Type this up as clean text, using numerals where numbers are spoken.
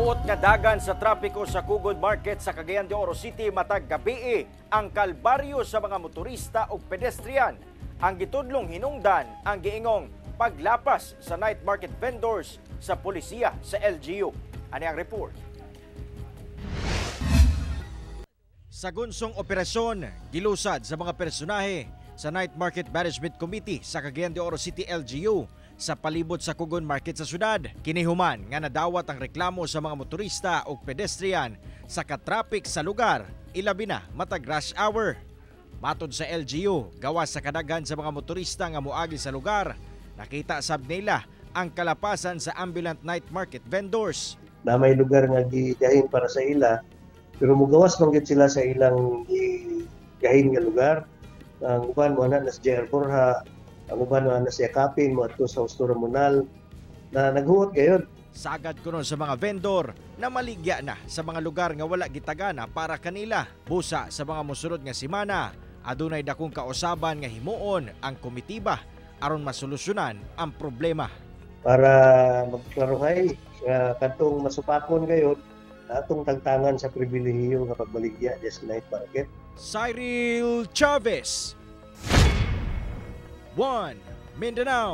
Suot nga dagan sa trapiko sa Kugod Market sa Cagayan de Oro City matag gabi ang kalbaryo sa mga motorista ug pedestrian. Ang gitudlong hinungdan ang giingong paglapas sa night market vendors sa polisiya sa LGU. Ani ang report. Sa gunsong operasyon, gilusad sa mga personahe sa Night Market Management Committee sa Cagayan de Oro City LGU sa palibot sa Kugon Market sa syudad. Kinihuman nga nadawat ang reklamo sa mga motorista o pedestrian sa katrapik sa lugar, ilabi na matag rush hour. Matod sa LGU, gawas sa kadaghan sa mga motorista nga moagi sa lugar, nakita sab nila ang kalapasan sa ambulant night market vendors. Na may lugar nga gigahin para sa ila, pero mugawas man gid sila sa ilang gahin nga lugar. Ang uban mo na sa JR Borja, ang uban na sa Yakapin, mo ato sa Husto Ramonal, na naghuot gayon. Sagad kuno sa mga vendor na maligya na sa mga lugar nga wala gitagana para kanila. Busa sa mga mosunod nga semana, adunay dakong kausaban nga himuon ang komitiba aron masolusyonan ang problema. Para magklaruhay nga kadtong masupakon gayon, atong tagtangan sa pribilehiyo nga pagbaligya sa night market. Cyril Chavez, One Mindanao.